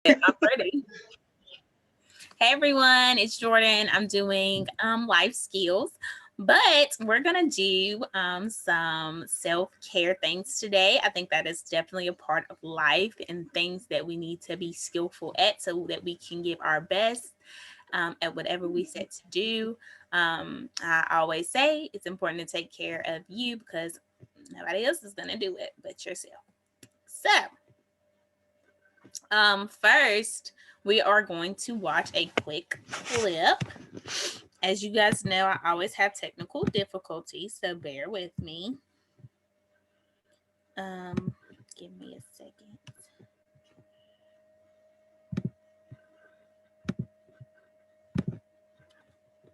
I'm ready. Hey everyone, it's Jordan. I'm doing life skills, but we're gonna do some self-care things today. I think that is definitely a part of life and things that we need to be skillful at so that we can give our best at whatever we set to do. I always say it's important to take care of you because nobody else is gonna do it but yourself. So first, we are going to watch a quick clip. As you guys know, I always have technical difficulties, so bear with me. Give me a second.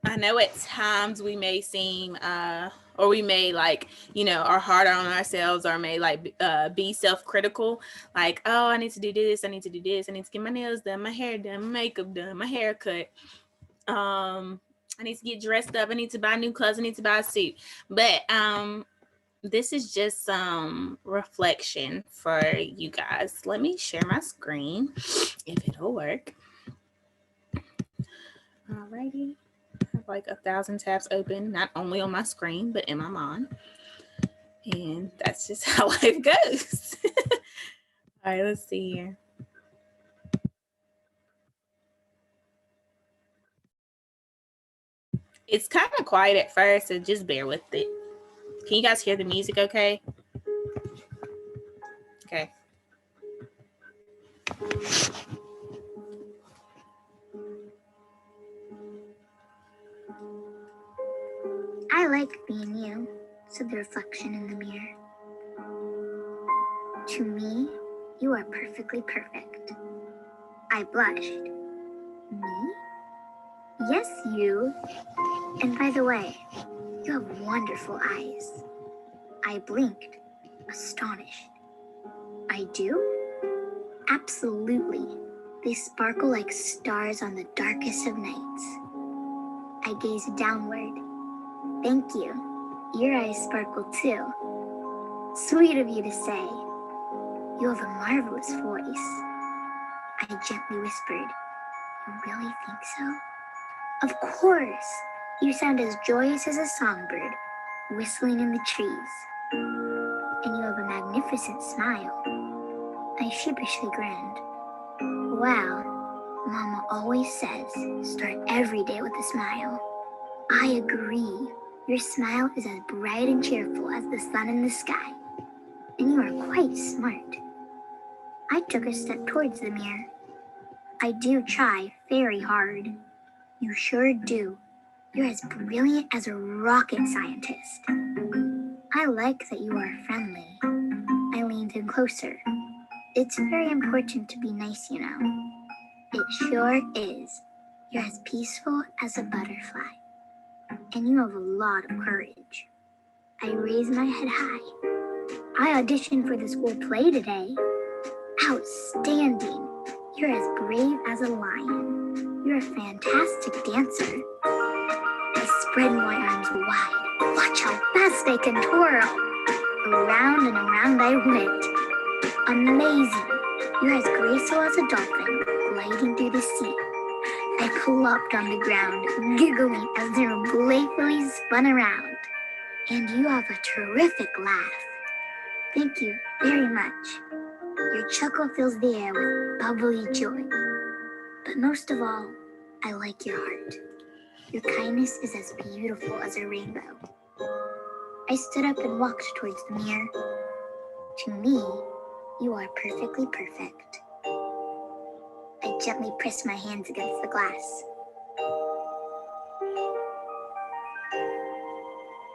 I know at times we may seem or we may are harder on ourselves or may be self-critical, like, oh, I need to do this, I need to do this, I need to get my nails done, my hair done, my makeup done, my hair cut. I need to get dressed up, I need to buy new clothes, I need to buy a suit. But this is just some reflection for you guys. Let me share my screen if it'll work. Alrighty. I have like 1,000 tabs open, not only on my screen, but in my mind. And that's just how life goes. All right, let's see here. It's kind of quiet at first, so just bear with it. Can you guys hear the music okay? Okay. I like being you, said the reflection in the mirror. To me, you are perfectly perfect. I blushed. Me? Yes, you. And by the way, you have wonderful eyes. I blinked, astonished. I do? Absolutely. They sparkle like stars on the darkest of nights. I gazed downward. Thank you. Your eyes sparkle too. Sweet of you to say. You have a marvelous voice. I gently whispered. You really think so? Of course. You sound as joyous as a songbird, whistling in the trees. And you have a magnificent smile. I sheepishly grinned. Well, Mama always says, start every day with a smile. I agree. Your smile is as bright and cheerful as the sun in the sky. And you are quite smart. I took a step towards the mirror. I do try very hard. You sure do. You're as brilliant as a rocket scientist. I like that you are friendly. I leaned in closer. It's very important to be nice, you know. It sure is. You're as peaceful as a butterfly. And you have a lot of courage. I raised my head high. I auditioned for the school play today. Outstanding. You're as brave as a lion. You're a fantastic dancer. I spread my arms wide. Watch how fast I can twirl. Around and around I went. Amazing. You're as graceful as a dolphin gliding through the sea. I plopped on the ground, giggling as they were playfully spun around. And you have a terrific laugh. Thank you very much. Your chuckle fills the air with bubbly joy. But most of all, I like your heart. Your kindness is as beautiful as a rainbow. I stood up and walked towards the mirror. To me, you are perfectly perfect. I gently pressed my hands against the glass.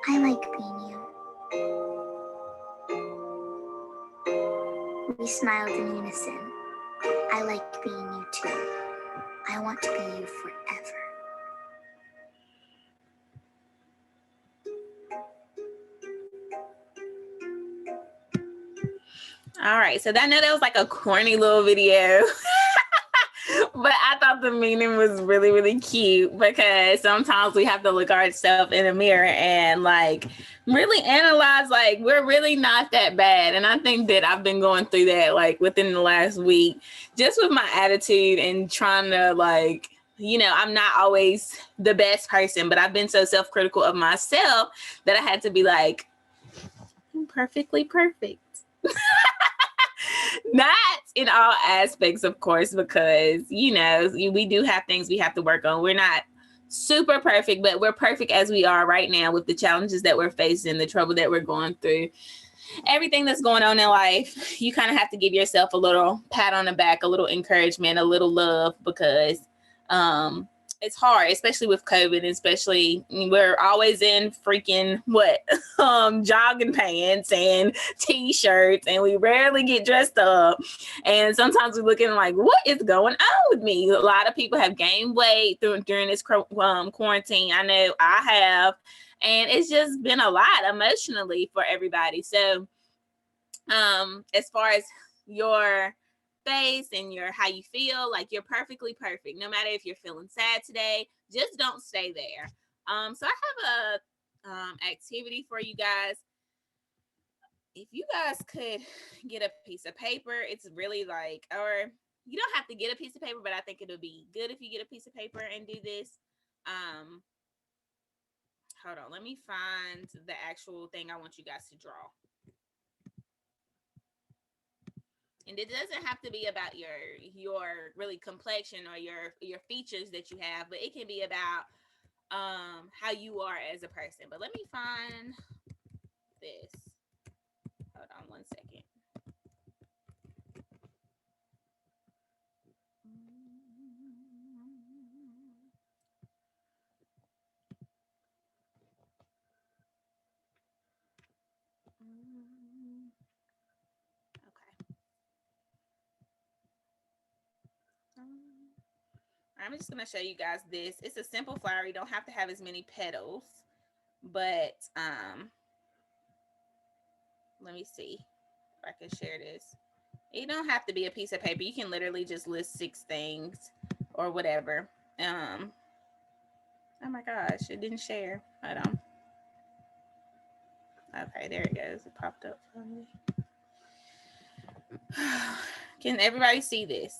I like being you. We smiled in unison. I like being you too. I want to be you forever. All right, so I know that was like a corny little video, but I thought thought the meaning was really, really cute because sometimes we have to look ourselves in the mirror and like really analyze, like we're really not that bad. And I think that I've been going through that like within the last week, just with my attitude and trying to like, you know, I'm not always the best person, but I've been so self-critical of myself that I had to be like, I'm perfectly perfect. Not in all aspects, of course, because, you know, we do have things we have to work on. We're not super perfect, but we're perfect as we are right now with the challenges that we're facing, the trouble that we're going through, everything that's going on in life. You kind of have to give yourself a little pat on the back, a little encouragement, a little love, because it's hard, especially with COVID, especially we're always in freaking jogging pants and t-shirts, and we rarely get dressed up. And sometimes we're looking like, what is going on with me? A lot of people have gained weight during this quarantine. I know I have, and it's just been a lot emotionally for everybody. So as far as your face and your how you feel, like you're perfectly perfect, no matter if you're feeling sad today, just don't stay there. So I have a activity for you guys. If you guys could get a piece of paper, it's really like, or you don't have to get a piece of paper, but I think it'll be good if you get a piece of paper and do this. Hold on, let me find the actual thing I want you guys to draw. And it doesn't have to be about your really complexion or your features that you have, but it can be about how you are as a person. But let me find this. Hold on one second. Okay. I'm just gonna show you guys this. It's a simple flower. You don't have to have as many petals, but let me see if I can share this. You don't have to be a piece of paper. You can literally just list 6 things or whatever. Oh my gosh, it didn't share. Hold on. Okay, there it goes. It popped up for me. Can everybody see this?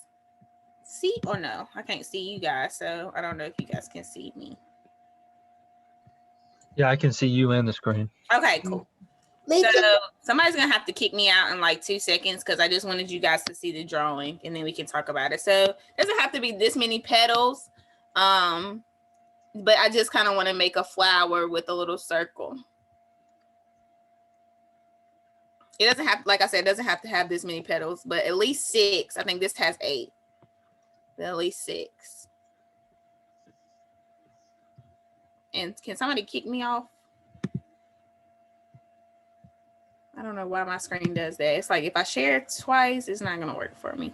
See or no? I can't see you guys, so I don't know if you guys can see me. Yeah, I can see you and the screen. Okay, cool. So somebody's gonna have to kick me out in like 2 seconds because I just wanted you guys to see the drawing and then we can talk about it. So it doesn't have to be this many petals, but I just kind of want to make a flower with a little circle. It doesn't have, like I said, it doesn't have to have this many petals, but at least 6. I think this has 8. But at least 6. And can somebody kick me off? I don't know why my screen does that. It's like if I share it twice, it's not gonna work for me.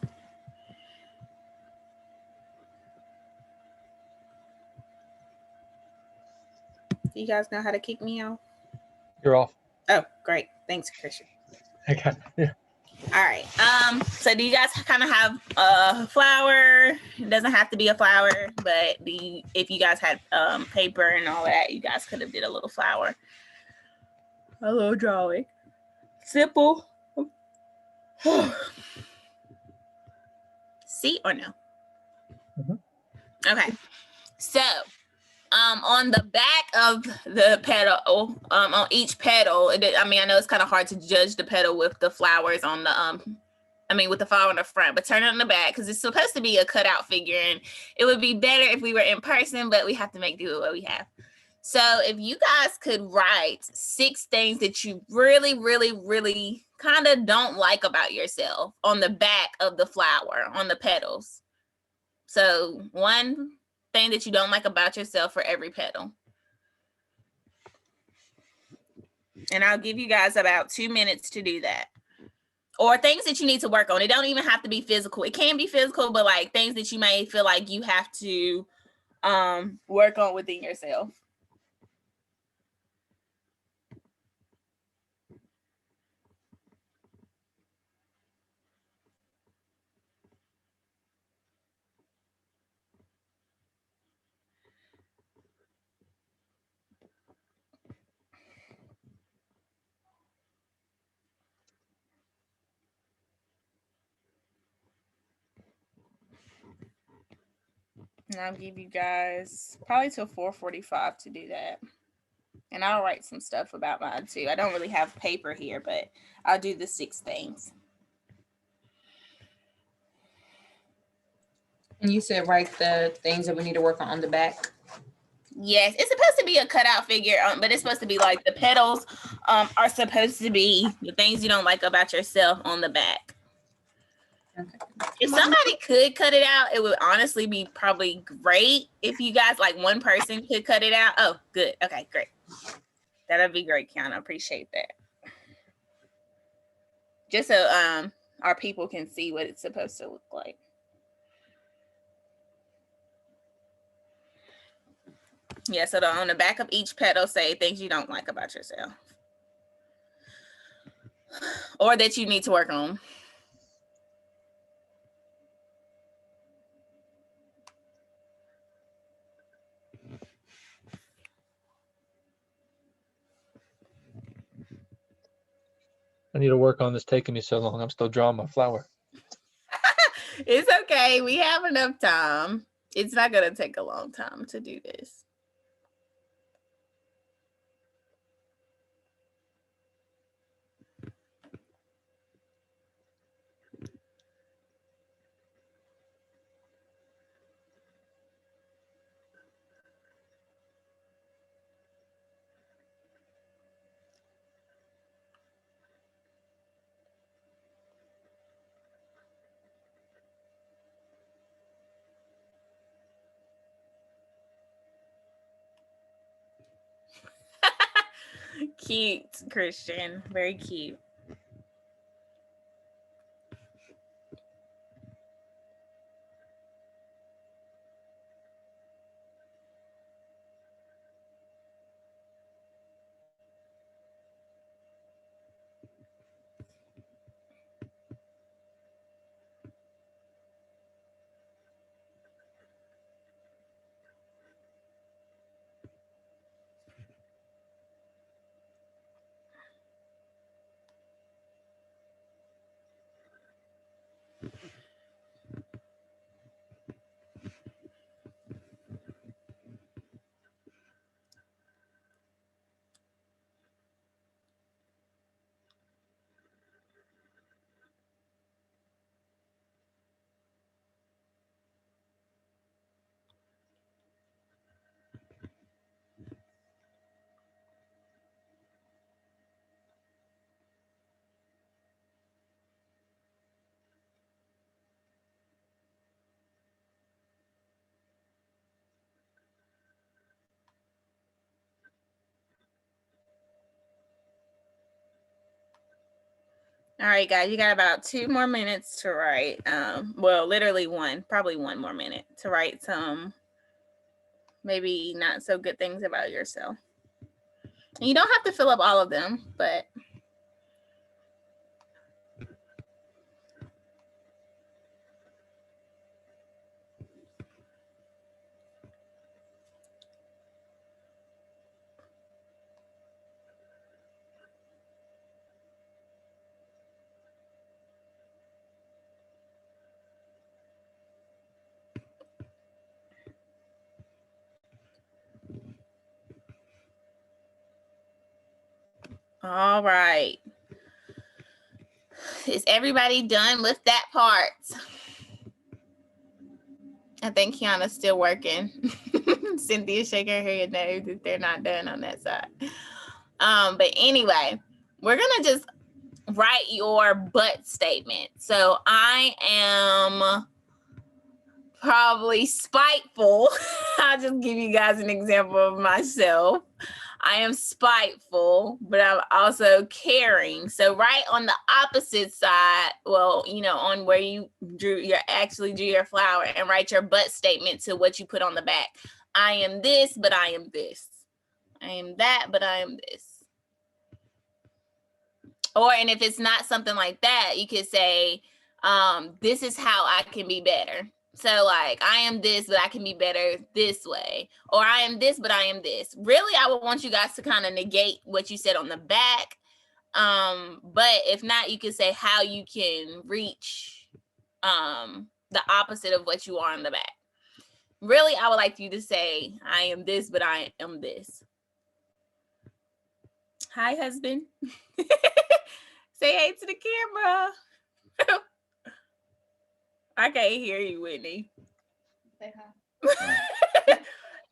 Do you guys know how to kick me off? You're off. Oh, great. Thanks, Christian. Okay. Yeah. All right. So do you guys kind of have a flower? It doesn't have to be a flower, but if you guys had paper and all that, you guys could have did a little flower. A little drawing. Simple. See or no? Mm-hmm. Okay. So on the back of the petal, on each petal, I mean, I know it's kind of hard to judge the petal with the flowers on the with the flower on the front, but turn it on the back because it's supposed to be a cutout figure, and it would be better if we were in person, but we have to make do with what we have. So if you guys could write 6 things that you really, really, really kind of don't like about yourself on the back of the flower, on the petals. So one thing that you don't like about yourself for every petal. And I'll give you guys about 2 minutes to do that. Or things that you need to work on. It don't even have to be physical. It can be physical, but like things that you may feel like you have to work on within yourself. And I'll give you guys probably till 4:45 to do that. And I'll write some stuff about mine too. I don't really have paper here, but I'll do the 6 things. And you said write the things that we need to work on the back. Yes, it's supposed to be a cutout figure, but it's supposed to be like the petals are supposed to be the things you don't like about yourself on the back. Okay. If somebody could cut it out, it would honestly be probably great if you guys, like one person could cut it out. Oh, good. Okay, great. That'd be great, Kiana. Appreciate that. Just so our people can see what it's supposed to look like. Yeah, so on the back of each petal, say things you don't like about yourself. Or that you need to work on. I need to work on this taking me so long. I'm still drawing my flower. It's okay. We have enough time. It's not going to take a long time to do this. Cute, Christian. Very cute. All right, guys, you got about 2 more minutes to write. Well, literally probably 1 more minute to write some maybe not so good things about yourself. And you don't have to fill up all of them, but all right. Is everybody done with that part? I think Kiana's still working. Cynthia's shaking her head no that they're not done on that side. But anyway, we're gonna just write your but statement. So I am probably spiteful. I'll just give you guys an example of myself. I am spiteful, but I'm also caring. So right on the opposite side, well, on where you actually drew your flower, and write your but statement to what you put on the back. I am this, but I am this. I am that, but I am this. And if it's not something like that, you could say, this is how I can be better. So like, I am this, but I can be better this way. Or I am this, but I am this. Really, I would want you guys to kind of negate what you said on the back. But if not, you can say how you can reach the opposite of what you are on the back. Really, I would like you to say, I am this, but I am this. Hi, husband. Say hey to the camera. I can't hear you, Whitney. Say hi.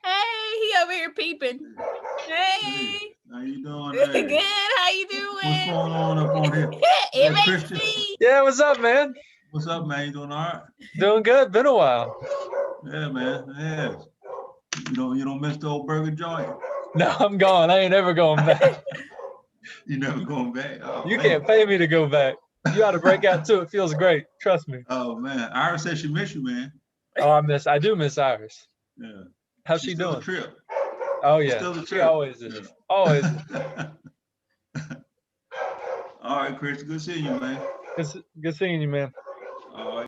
Hey, he over here peeping. Hey. How you doing? Good. Hey? How you doing? What's going on up on here? It Hey, Christian. makes me. Yeah, what's up, man? What's up, man? You doing all right? Doing good. Been a while. Yeah, man. Yeah. You don't miss the old burger joint? No, I'm gone. I ain't ever going back. You never going back? Oh, You man. can't pay me to go back. You ought to break out too. It feels great. Trust me. Oh man, Iris said she miss you, man. Oh, I do miss Iris. Yeah. How's She's she still doing? a trip. Oh She's yeah, still a she trip. always is. Yeah. Always is. All right, Chris. Good seeing you, man. Good seeing you, man. All right.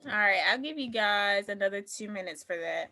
All right, I'll give you guys another 2 minutes for that.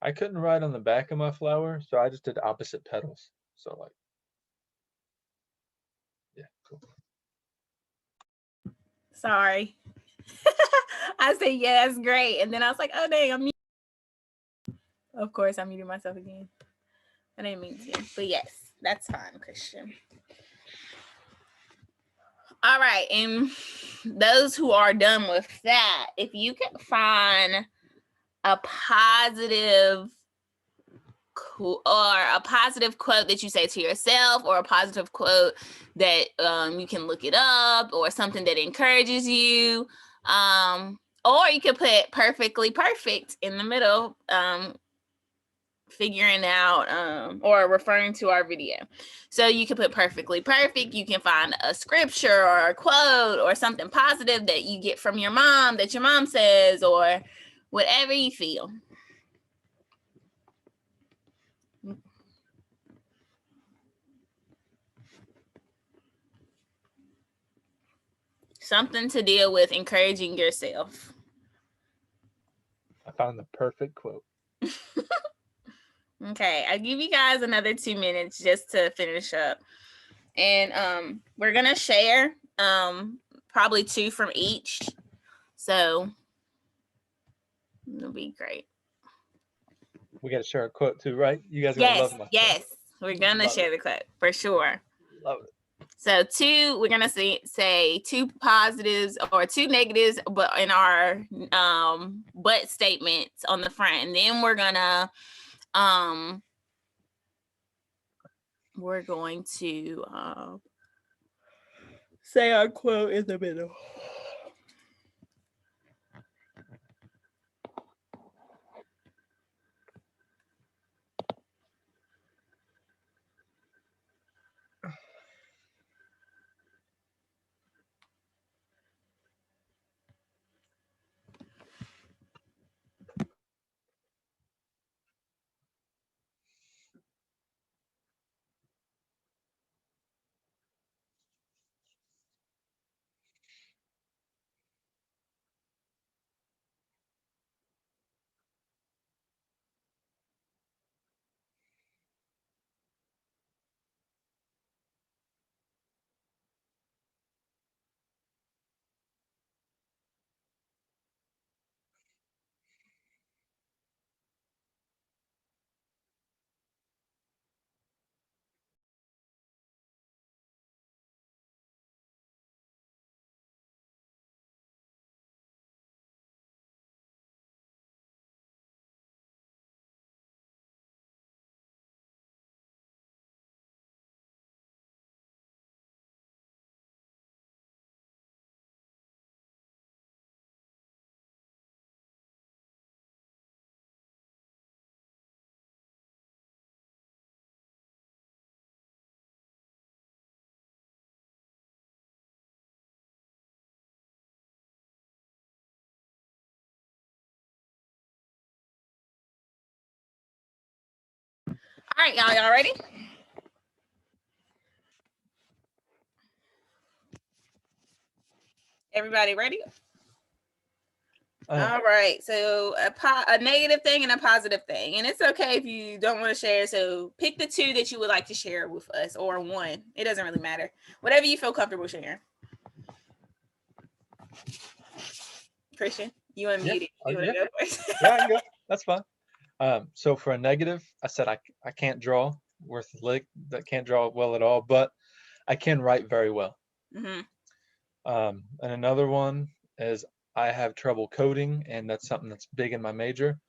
I couldn't write on the back of my flower, so I just did opposite petals. So like, yeah, cool. Sorry. I said, yeah, that's great. And then I was like, oh, dang, I'm. Of course, I muted myself again. I didn't mean to. But yes, that's fine, Christian. All right. And those who are done with that, if you can find a positive or a positive quote that you say to yourself, or a positive quote that you can look it up, or something that encourages you, or you can put perfectly perfect in the middle, figuring out or referring to our video. So you can put perfectly perfect. You can find a scripture or a quote or something positive that you get from your mom, that your mom says, or whatever you feel. Something to deal with encouraging yourself. I found the perfect quote. Okay, I'll give you guys another 2 minutes just to finish up. And we're gonna share probably 2 from each. So it'll be great. We got to share a quote too, right? You guys gonna love my Yes, we're gonna Love share it. the quote for sure. Love it. So 2, we're gonna say 2 positives or 2 negatives, but in our but statements on the front, and then we're going to say our quote in the middle. All right, y'all ready? Everybody ready? All right. So a negative thing and a positive thing. And it's okay if you don't want to share. So pick the two that you would like to share with us, or one. It doesn't really matter. Whatever you feel comfortable sharing. Christian, you unmuted. You want to go first? Yeah, I can go. That's fine. So for a negative, I said I can't draw worth a lick. That can't draw well at all, but I can write very well. Mm-hmm. And another one is I have trouble coding, and that's something that's big in my major,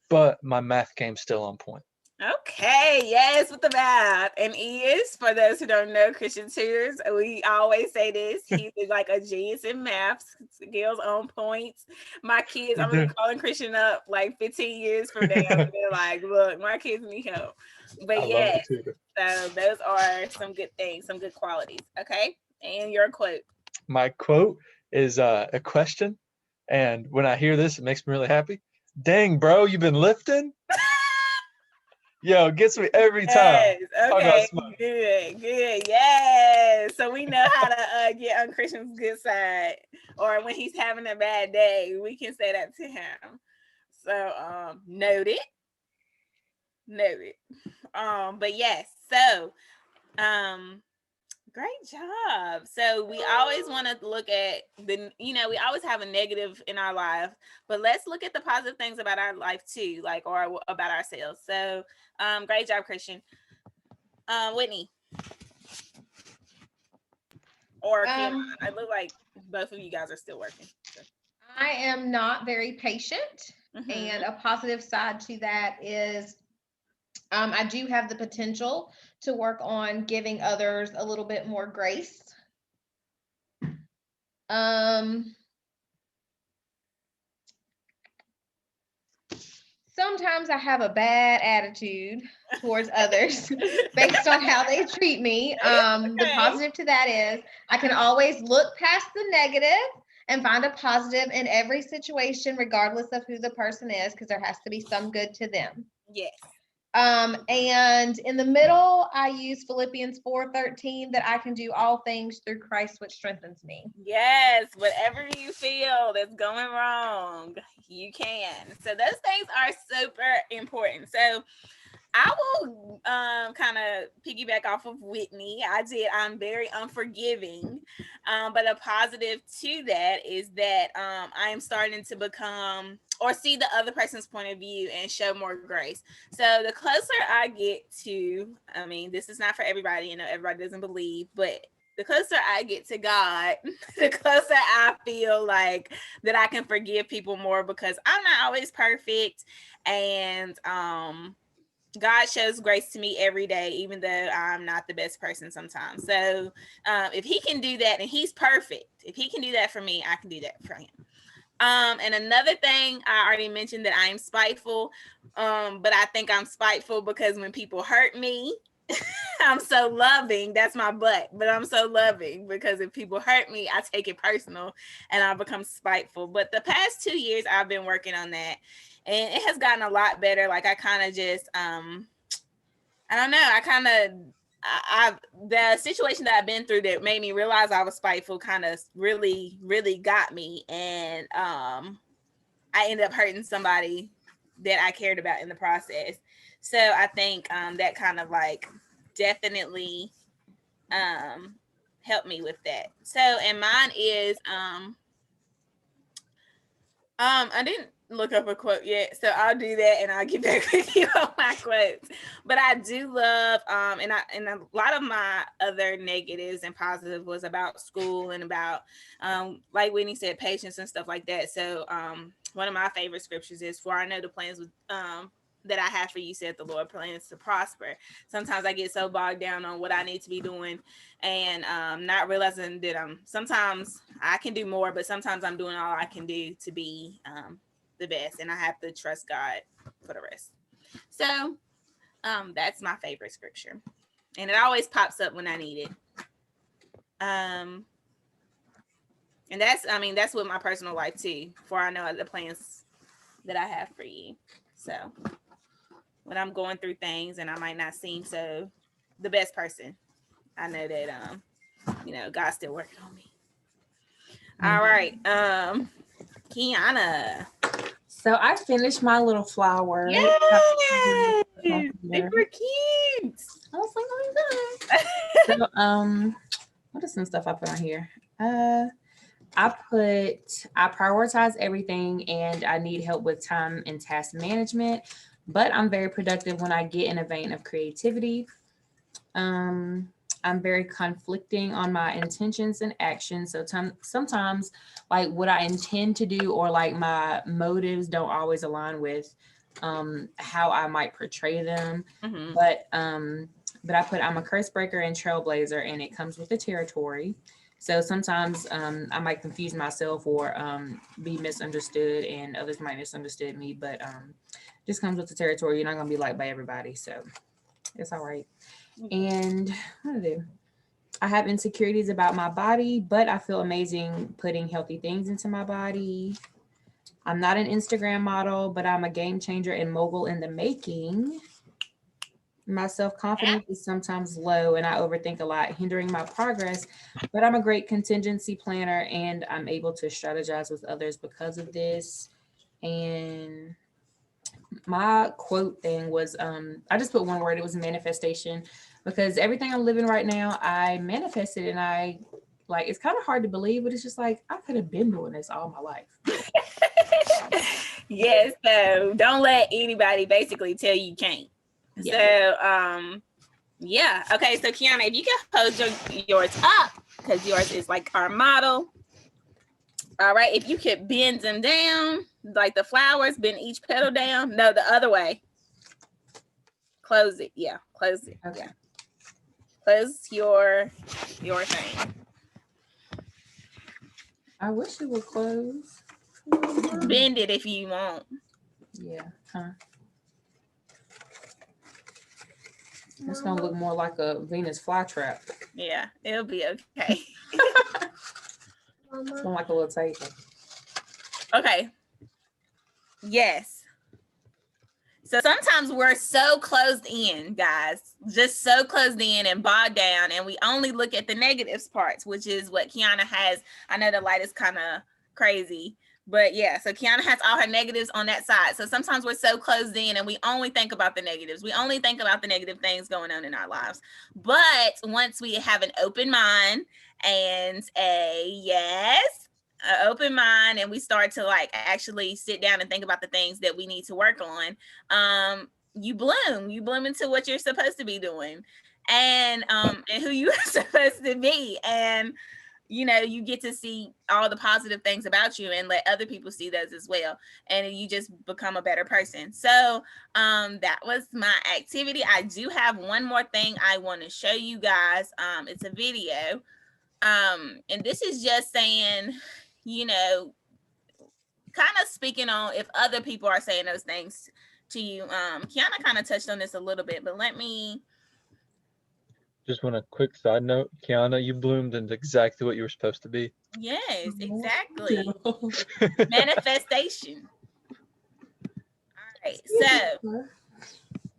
but my math game's still on point. Okay, yes, with the math. And he is, for those who don't know, Christian tutors, we always say this. He's like a genius in math, skills on points. My kids, I'm gonna be calling Christian up like 15 years from now. And they're like, look, my kids need help. But yeah, so those are some good things, some good qualities. Okay. And your quote. My quote is a question. And when I hear this, it makes me really happy. Dang, bro, you've been lifting? Yo, it gets me every time. Yes. Okay. Good. Yes. So we know how to get on Christian's good side, or when he's having a bad day, we can say that to him. So noted. But yes. So great job. So we always want to look at we always have a negative in our life, but let's look at the positive things about our life too, like, or about ourselves. So great job, Christian. Whitney. Or Kim. I look like both of you guys are still working. So. I am not very patient. Mm-hmm. And a positive side to that is I do have the potential to work on giving others a little bit more grace. Sometimes I have a bad attitude towards others based on how they treat me. The positive to that is I can always look past the negative and find a positive in every situation, regardless of who the person is, because there has to be some good to them. Yes. And in the middle, I use Philippians 4:13, that I can do all things through Christ, which strengthens me. Yes, whatever you feel that's going wrong, you can. So those things are super important. So I will kind of piggyback off of Whitney. I'm very unforgiving. But a positive to that is that I am starting to become or see the other person's point of view and show more grace. So the closer I get to, this is not for everybody, everybody doesn't believe, but the closer I get to God, the closer I feel like that I can forgive people more, because I'm not always perfect. And God shows grace to me every day, even though I'm not the best person sometimes. So if he can do that, and he's perfect, if he can do that for me, I can do that for him. And another thing, I already mentioned that I'm spiteful, but I think I'm spiteful because when people hurt me, I'm so loving. That's my butt, but I'm so loving because if people hurt me, I take it personal and I become spiteful. But the past 2 years, I've been working on that. And it has gotten a lot better. Like I kind of just, I don't know. The situation that I've been through that made me realize I was spiteful kind of really, really got me. And I ended up hurting somebody that I cared about in the process. So I think that kind of like definitely helped me with that. So, and mine is, I didn't look up a quote yet, so I'll do that and I'll get back with you on my quotes. But I do love, and a lot of my other negatives and positive was about school and about, like Whitney said, patience and stuff like that. So, one of my favorite scriptures is, "For I know the plans with that I have for you, said the Lord, plans to prosper." Sometimes I get so bogged down on what I need to be doing and not realizing that sometimes I can do more, but sometimes I'm doing all I can do to be the best, and I have to trust God for the rest. So that's my favorite scripture, and it always pops up when I need it. And that's with my personal life too, for I know the plans that I have for you. So when I'm going through things and I might not seem so the best person, I know that God's still working on me. All right. Kiana. So I finished my little flower. Yay! They were cute. I was like, oh my god. So what is some stuff I put on here? I prioritize everything and I need help with time and task management, but I'm very productive when I get in a vein of creativity. I'm very conflicting on my intentions and actions. So sometimes like what I intend to do or like my motives don't always align with how I might portray them. Mm-hmm. But I put I'm a curse breaker and trailblazer, and it comes with the territory. So sometimes I might confuse myself or be misunderstood, and others might misunderstood me. But just comes with the territory. You're not gonna be liked by everybody, so it's all right. And what do I do? I have insecurities about my body, but I feel amazing putting healthy things into my body. I'm not an Instagram model, but I'm a game changer and mogul in the making. My self-confidence is sometimes low and I overthink a lot, hindering my progress, but I'm a great contingency planner and I'm able to strategize with others because of this. And my quote thing was, I just put one word, it was manifestation, because everything I'm living right now, I manifested, and I like, it's kind of hard to believe, but it's just like, I could have been doing this all my life. Yes, so don't let anybody basically tell you can't. Yeah. So, yeah. Okay, so Kiana, if you can hold yours up, because yours is like our model. All right, if you could bend them down, like the flowers, bend each petal down. No, the other way. Close it. Yeah, close it. Okay. Yeah. Close your thing. I wish it would close. Bend it if you want. Yeah. Huh. It's gonna look more like a Venus flytrap. Yeah, it'll be okay. It's more like a little table. Okay. Yes. So sometimes we're so closed in, guys, just so closed in and bogged down, and we only look at the negatives parts, which is what Kiana has. I know the light is kind of crazy, but yeah, so Kiana has all her negatives on that side. So sometimes we're so closed in and we only think about the negatives. We only think about the negative things going on in our lives. But once we have an open mind and an open mind, and we start to like actually sit down and think about the things that we need to work on, you bloom into what you're supposed to be doing, and who you're supposed to be, and you get to see all the positive things about you and let other people see those as well, and you just become a better person. So that was my activity. I do have one more thing I want to show you guys. It's a video, and this is just saying, kind of speaking on if other people are saying those things to you. Kiana kind of touched on this a little bit, but let me. Just want a quick side note, Kiana, you bloomed into exactly what you were supposed to be. Yes, exactly. Manifestation. All right, so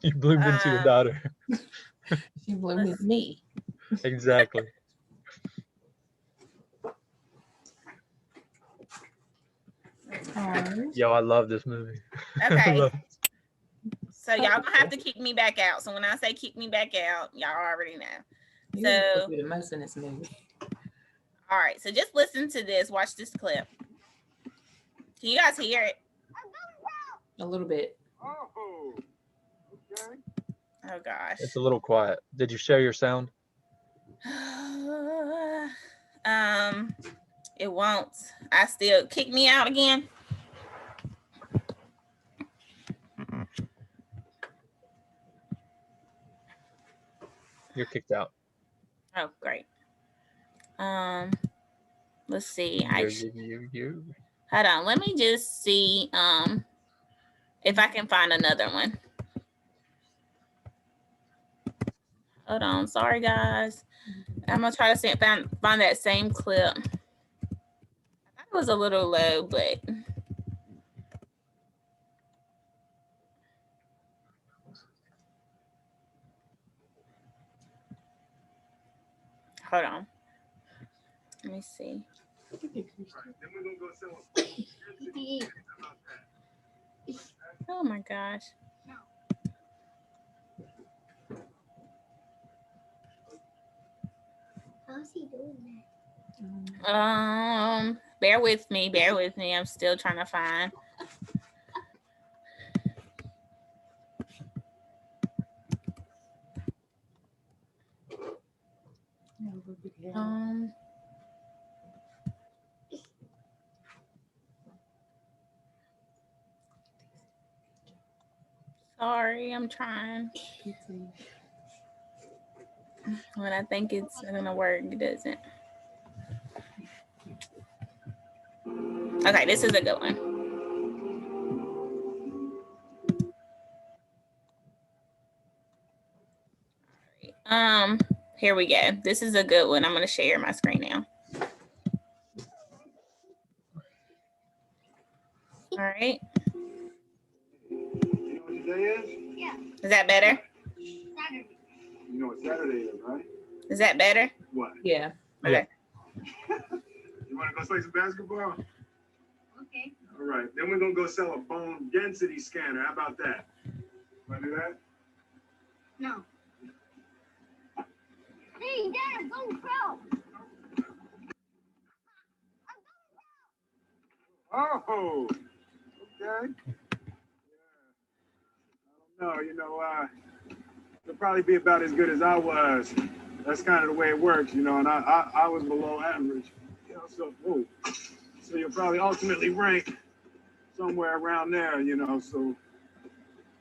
You bloomed into your daughter. She bloomed into me. Exactly. Yo, I love this movie. Okay. So y'all gonna have to kick me back out. So when I say kick me back out, y'all already know. So the most in this movie. All right, so just listen to this. Watch this clip. Can you guys hear it? A little bit. Oh gosh. It's a little quiet. Did you share your sound? It won't. I still kick me out again. You're kicked out. Oh, great. Let's see. Hold on. Let me just see if I can find another one. Hold on. Sorry, guys. I'm gonna try to find that same clip. I thought it was a little low, but Hold on. Let me see. Oh my gosh. How's he doing Bear with me. Bear with me. I'm still trying to find. Sorry, I'm trying. When I think it's gonna work, it doesn't. Okay, this is a good one. Here we go. This is a good one. I'm gonna share my screen now. All right. You know what today is? Yeah. Is that better? Saturday. You know what Saturday is, right? Is that better? What? Yeah. Okay. You want to go play some basketball? Okay. All right. Then we're going to go sell a bone density scanner. How about that? Want to do that? No. Hey, Dad, go pro. Oh, okay. No, you'll probably be about as good as I was. That's kind of the way it works, and I was below average. So you'll probably ultimately rank somewhere around there, so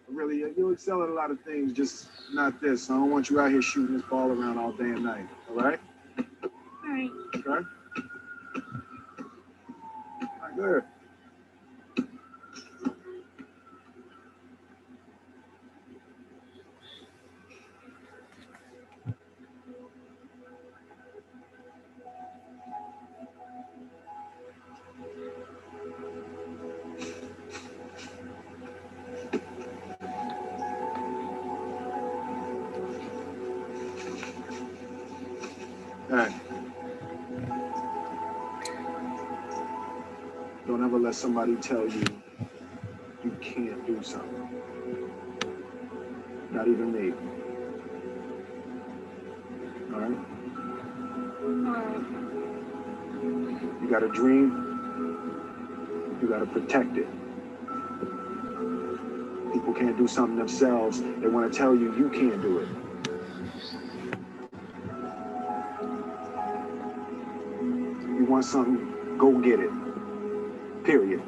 really you'll excel at a lot of things, just not this. I don't want you out here shooting this ball around all day and night. All right? All right. Okay. All right, good. Hey. Don't ever let somebody tell you you can't do something. Not even me. All right? You got a dream, you got to protect it. People can't do something themselves. They want to tell you you can't do it. You want something, go get it. Period.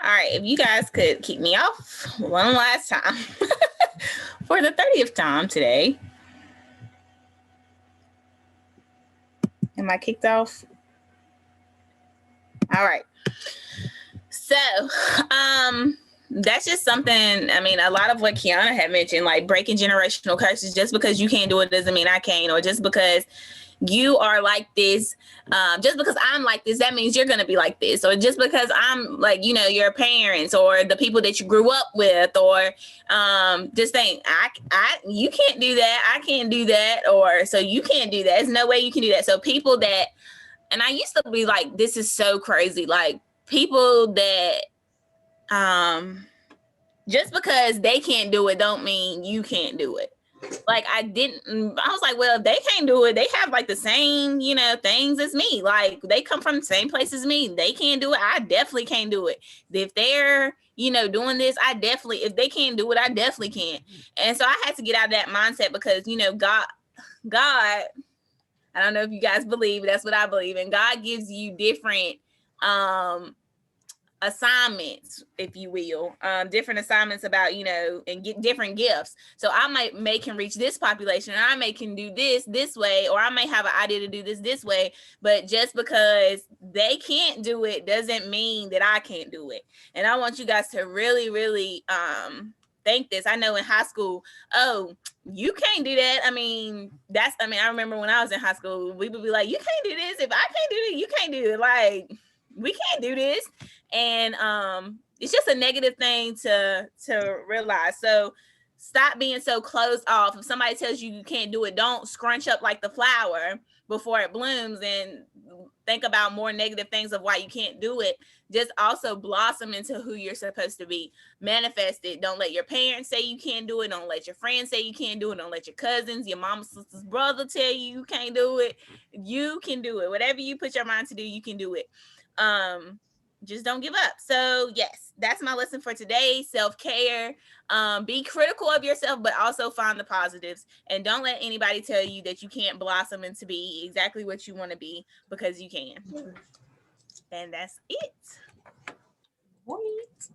All right, if you guys could keep me off one last time for the 30th time today. Am I kicked off? All right. So, that's just something, I mean, a lot of what Kiana had mentioned, like breaking generational curses. Just because you can't do it doesn't mean I can't, or just because you are like this, just because I'm like this, that means you're going to be like this, or just because I'm like, your parents or the people that you grew up with, or just think you can't do that, I can't do that, or so you can't do that, there's no way you can do that. So people that, and I used to be like, this is so crazy, like people that just because they can't do it don't mean you can't do it. Like I was like, well, if they can't do it, they have like the same, things as me. Like they come from the same place as me. They can't do it. I definitely can't do it. If they're, doing this, if they can't do it, I definitely can. And so I had to get out of that mindset because, God, I don't know if you guys believe, but that's what I believe in. God gives you different, assignments, if you will, different assignments about, and get different gifts. So I can reach this population, and I can do this way, or I may have an idea to do this way, but just because they can't do it doesn't mean that I can't do it. And I want you guys to really, really think this. I know in high school, oh, you can't do that. I remember when I was in high school, we would be like, you can't do this. If I can't do it, you can't do it. Like, we can't do this. And it's just a negative thing to realize. So stop being so closed off. If somebody tells you you can't do it, don't scrunch up like the flower before it blooms and think about more negative things of why you can't do it. Just also blossom into who you're supposed to be. Manifest it. Don't let your parents say you can't do it. Don't let your friends say you can't do it. Don't let your cousins, your mama, sister's brother tell you can't do it. You can do it. Whatever you put your mind to do, you can do it. Just don't give up. So yes, that's my lesson for today. Self-care. Be critical of yourself, but also find the positives, and don't let anybody tell you that you can't blossom into be exactly what you want to be, because you can. And that's it. Wait.